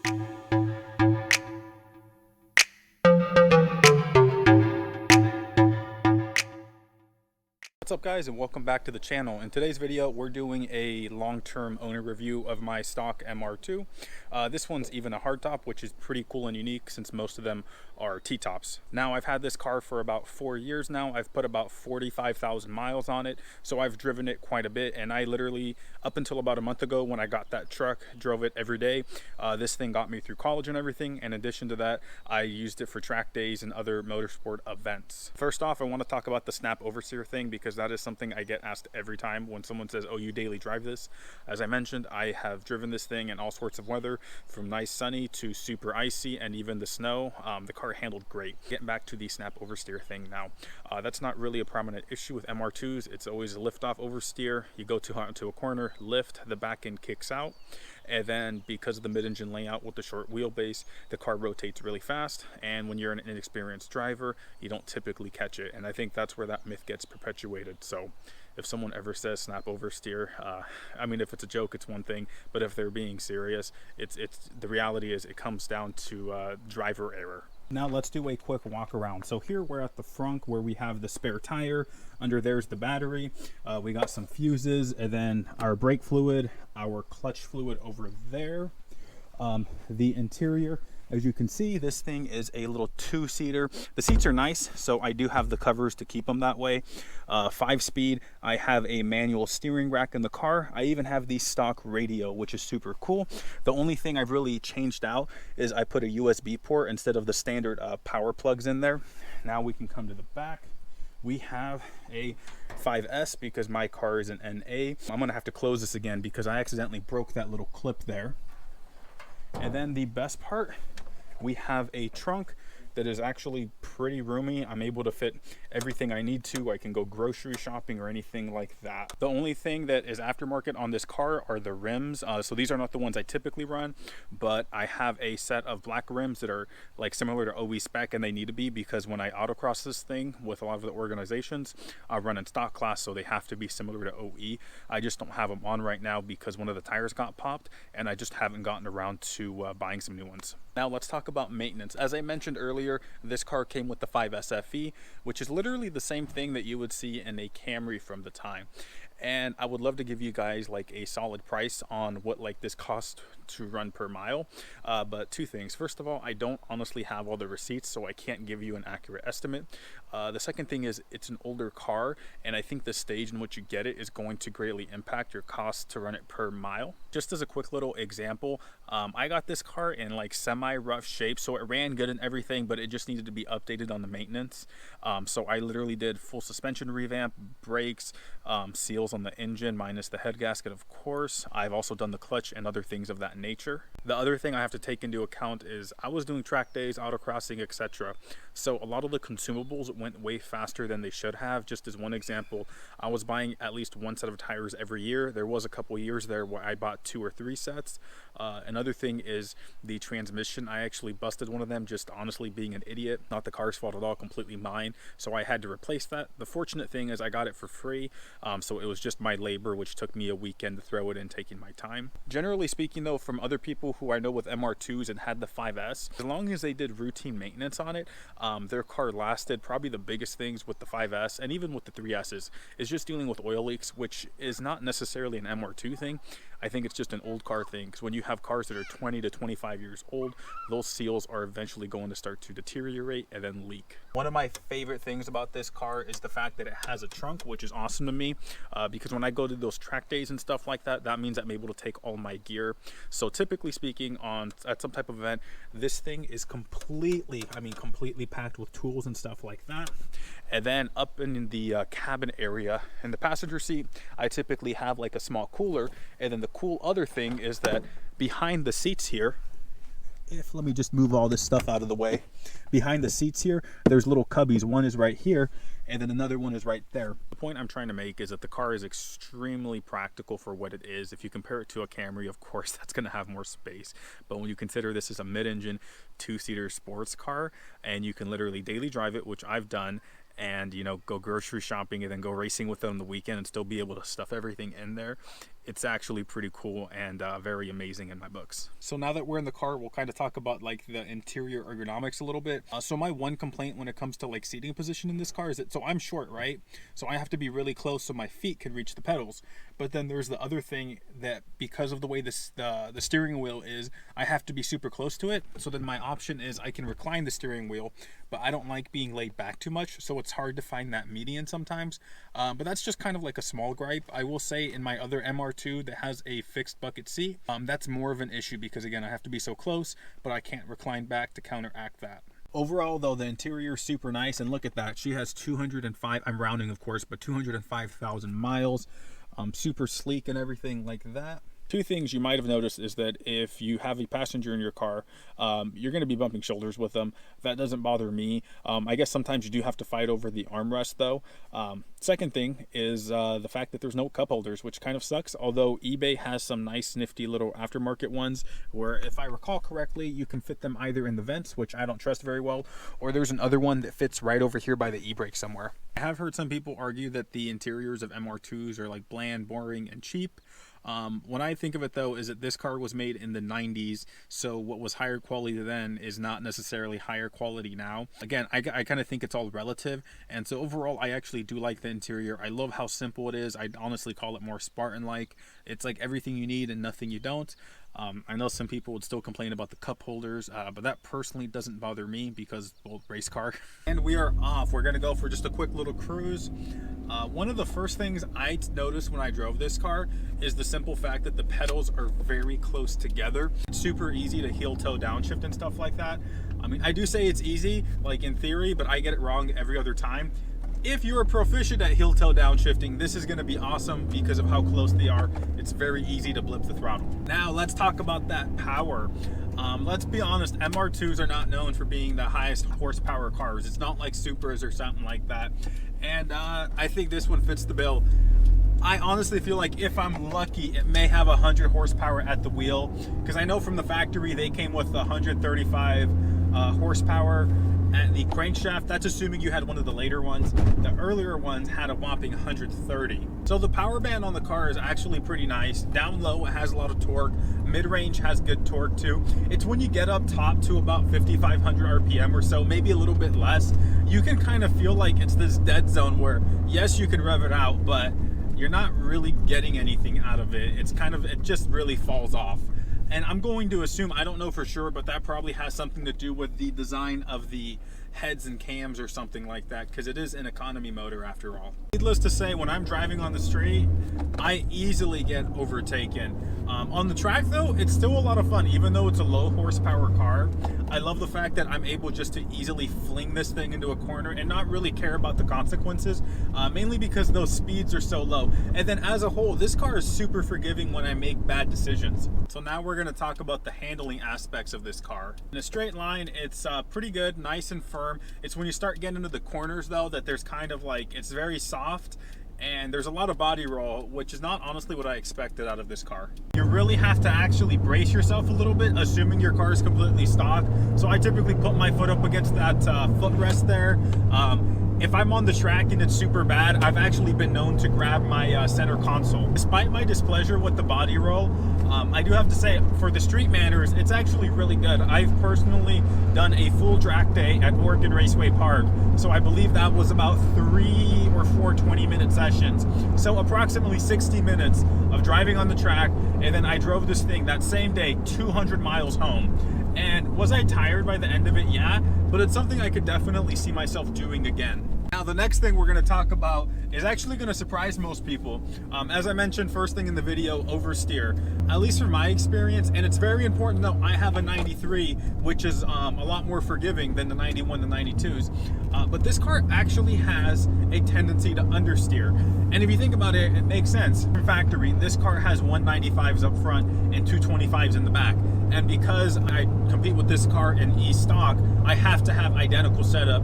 What's up guys, and welcome back to the channel. In today's video we're doing a long-term owner review of my stock MR2. This one's even a hardtop, which is pretty cool and unique since most of them are T-tops. Now I've had this car for about 4 years now. I've put about 45,000 miles on it, so I've driven it quite a bit, and I literally, up until about a month ago when I got that truck, drove it every day. This thing got me through college and everything. In addition to that, I used it for track days and other motorsport events. First off, I want to talk about the snap oversteer thing, because that is something I get asked every time when someone says, oh, you daily drive this. As I mentioned, I have driven this thing in all sorts of weather, from nice sunny to super icy and even the snow. The car handled great. Getting back to the snap oversteer thing now, that's not really a prominent issue with MR2s. It's always a lift off oversteer. You go to a corner, lift, the back end kicks out, and then because of the mid-engine layout with the short wheelbase, the car rotates really fast, and when you're an inexperienced driver, you don't typically catch it. And I think that's where that myth gets perpetuated. So if someone ever says snap oversteer, I mean, if it's a joke, it's one thing, but if they're being serious, it's the reality is it comes down to driver error. Now let's do a quick walk around. So here we're at the front where we have the spare tire. Under there's the battery. We got some fuses, and then our brake fluid, our clutch fluid over there. The interior, as you can see, this thing is a little two-seater. The seats are nice, so I do have the covers to keep them that way. 5-speed. I have a manual steering rack in the car. I even have the stock radio, which is super cool. The only thing I've really changed out is I put a USB port instead of the standard power plugs in there. Now we can come to the back. We have a 5S because my car is an NA. I'm gonna have to close this again because I accidentally broke that little clip there. And then the best part, we have a trunk that is actually pretty roomy. I'm able to fit everything I need to. I can go grocery shopping or anything like that. The only thing that is aftermarket on this car are the rims. So these are not the ones I typically run, but I have a set of black rims that are like similar to OE spec, and they need to be because when I autocross this thing with a lot of the organizations, I run in stock class, so they have to be similar to OE. I just don't have them on right now because one of the tires got popped, and I just haven't gotten around to buying some new ones. Now let's talk about maintenance. As I mentioned earlier, this car came with the 5S FE, which is literally the same thing that you would see in a Camry from the time. And I would love to give you guys like a solid price on what like this cost to run per mile. But two things. First of all, I don't honestly have all the receipts, so I can't give you an accurate estimate. The second thing is it's an older car, and I think the stage in which you get it is going to greatly impact your cost to run it per mile. Just as a quick little example, I got this car in like semi-rough shape, so it ran good and everything, but it just needed to be updated on the maintenance. So I literally did full suspension revamp, brakes, seals on the engine minus the head gasket, of course. I've also done the clutch and other things of that nature. The other thing I have to take into account is I was doing track days, autocrossing, etc. So a lot of the consumables went way faster than they should have. Just as one example, I was buying at least one set of tires every year. There was a couple years there where I bought 2 or 3 sets. Another thing is the transmission. I actually busted one of them, just honestly being an idiot. Not the car's fault at all, completely mine. So I had to replace that. The fortunate thing is I got it for free. So it was just my labor, which took me a weekend to throw it in, taking my time. Generally speaking though, from other people who I know with MR2s and had the 5S, as long as they did routine maintenance on it, their car lasted. Probably the biggest things with the 5S and even with the 3Ss is just dealing with oil leaks, which is not necessarily an MR2 thing. I think it's just an old car thing, because when you have cars that are 20 to 25 years old, those seals are eventually going to start to deteriorate and then leak. One of my favorite things about this car is the fact that it has a trunk, which is awesome to me, because when I go to those track days and stuff like that, that means I'm able to take all my gear. So typically speaking, at some type of event, this thing is completely packed with tools and stuff like that. And then up in the cabin area, in the passenger seat, I typically have like a small cooler. And then the cool other thing is that behind the seats here, let me just move all this stuff out of the way. Behind the seats here, there's little cubbies. One is right here, and then another one is right there. The point I'm trying to make is that the car is extremely practical for what it is. If you compare it to a Camry, of course, that's going to have more space. But when you consider this is a mid-engine, 2-seater sports car, and you can literally daily drive it, which I've done, and, you know, go grocery shopping and then go racing with it on the weekend and still be able to stuff everything in there, it's actually pretty cool and very amazing in my books. So now that we're in the car, we'll kind of talk about like the interior ergonomics a little bit. So my one complaint when it comes to like seating position in this car is that, so I'm short, right? So I have to be really close so my feet can reach the pedals. But then there's the other thing that because of the way the steering wheel is, I have to be super close to it. So then my option is I can recline the steering wheel, but I don't like being laid back too much. So it's hard to find that median sometimes. But that's just kind of like a small gripe. I will say in my other MR2 that has a fixed bucket seat, that's more of an issue because again, I have to be so close, but I can't recline back to counteract that. Overall though, the interior is super nice, and look at that. She has 205, I'm rounding of course, but 205,000 miles. Super sleek and everything like that. Two things you might have noticed is that if you have a passenger in your car, you're going to be bumping shoulders with them. That doesn't bother me. I guess sometimes you do have to fight over the armrest though. Second thing is the fact that there's no cup holders, which kind of sucks, although eBay has some nice nifty little aftermarket ones where, if I recall correctly, you can fit them either in the vents, which I don't trust very well, or there's another one that fits right over here by the e-brake somewhere. I have heard some people argue that the interiors of MR2s are like bland, boring, and cheap. When I think of it though, is that this car was made in the 90s, so what was higher quality then is not necessarily higher quality now. Again, I kind of think it's all relative, and so overall I actually do like the interior. I love how simple it is. I'd honestly call it more Spartan-like. It's like everything you need and nothing you don't. I know some people would still complain about the cup holders, but that personally doesn't bother me because, well, race car. And we are off. We're gonna go for just a quick little cruise. One of the first things I noticed when I drove this car is the simple fact that the pedals are very close together. It's super easy to heel toe downshift and stuff like that. I mean, I do say it's easy, like in theory, but I get it wrong every other time. If you're proficient at heel toe downshifting, this is gonna be awesome because of how close they are. It's very easy to blip the throttle. Now let's talk about that power. Let's be honest, MR2s are not known for being the highest horsepower cars. It's not like Supras or something like that. And I think this one fits the bill. I honestly feel like if I'm lucky, it may have 100 horsepower at the wheel, because I know from the factory they came with 135 horsepower at the crankshaft. That's assuming you had one of the later ones. The earlier ones had a whopping 130. So the power band on the car is actually pretty nice. Down low, it has a lot of torque. Mid-range has good torque too. It's when you get up top to about 5,500 RPM or so, maybe a little bit less, you can kind of feel like it's this dead zone where, yes, you can rev it out, but you're not really getting anything out of it. It's kind of, it just really falls off. And I'm going to assume, I don't know for sure, but that probably has something to do with the design of the heads and cams or something like that, because it is an economy motor after all. Needless to say, when I'm driving on the street, I easily get overtaken. On the track though, it's still a lot of fun, even though it's a low horsepower car. I love the fact that I'm able just to easily fling this thing into a corner and not really care about the consequences, mainly because those speeds are so low. And then as a whole, this car is super forgiving when I make bad decisions. So now we're going to talk about the handling aspects of this car. In a straight line, it's pretty good, nice and firm. It's when you start getting into the corners though that there's kind of like, it's very soft. And there's a lot of body roll, which is not honestly what I expected out of this car. You really have to actually brace yourself a little bit, assuming your car is completely stock. So I typically put my foot up against that footrest there. If I'm on the track and it's super bad, I've actually been known to grab my center console. Despite my displeasure with the body roll, I do have to say, for the street manners, it's actually really good. I've personally done a full track day at Oregon Raceway Park, so I believe that was about 3 or 4 20-minute sessions. So approximately 60 minutes of driving on the track, and then I drove this thing that same day 200 miles home. And was I tired by the end of it? Yeah, but it's something I could definitely see myself doing again. Now the next thing we're going to talk about is actually going to surprise most people. As I mentioned first thing in the video, oversteer. At least from my experience, and it's very important though, I have a 93, which is a lot more forgiving than the 91, the 92s. But this car actually has a tendency to understeer. And if you think about it, it makes sense. From factory, this car has 195s up front and 225s in the back. And because I compete with this car in E-stock, I have to have identical setup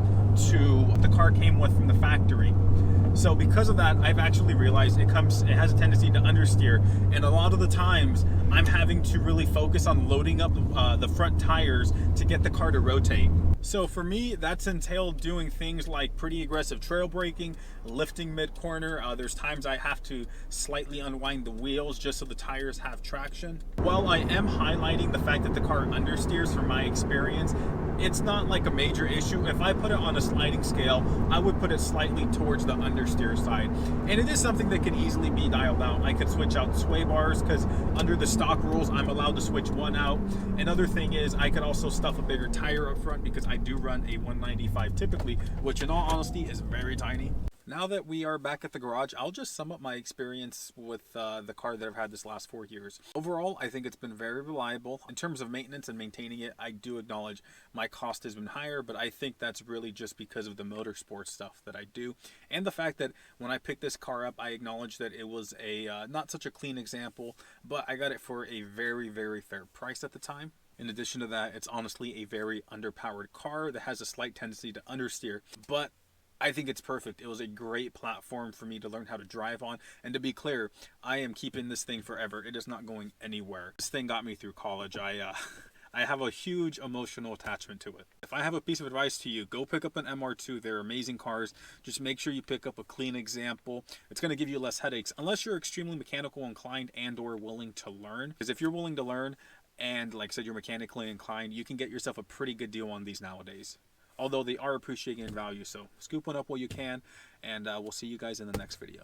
to what the car came with from the factory. So because of that, I've actually realized it has a tendency to understeer, and a lot of the times I'm having to really focus on loading up the front tires to get the car to rotate. So for me, that's entailed doing things like pretty aggressive trail braking, lifting mid-corner. There's times I have to slightly unwind the wheels just so the tires have traction. While I am highlighting the fact that the car understeers from my experience, it's not like a major issue. If I put it on a sliding scale, I would put it slightly towards the understeer side. And it is something that can easily be dialed out. I could switch out sway bars because under the stock rules, I'm allowed to switch one out. Another thing is I could also stuff a bigger tire up front because I do run a 195 typically, which in all honesty is very tiny. Now that we are back at the garage, I'll just sum up my experience with the car that I've had this last 4 years. Overall, I think it's been very reliable. In terms of maintenance and maintaining it, I do acknowledge my cost has been higher, but I think that's really just because of the motorsport stuff that I do. And the fact that when I picked this car up, I acknowledge that it was a not such a clean example, but I got it for a very, very fair price at the time. In addition to that, it's honestly a very underpowered car that has a slight tendency to understeer, but I think it's perfect. It was a great platform for me to learn how to drive on. And to be clear, I am keeping this thing forever. It is not going anywhere. This thing got me through college. I have a huge emotional attachment to it. If I have a piece of advice to you, go pick up an MR2. They're amazing cars. Just make sure you pick up a clean example. It's going to give you less headaches, unless you're extremely mechanical inclined and or willing to learn. Because if you're willing to learn, and like I said, you're mechanically inclined, you can get yourself a pretty good deal on these nowadays. Although they are appreciating in value, so scoop one up while you can, and we'll see you guys in the next video.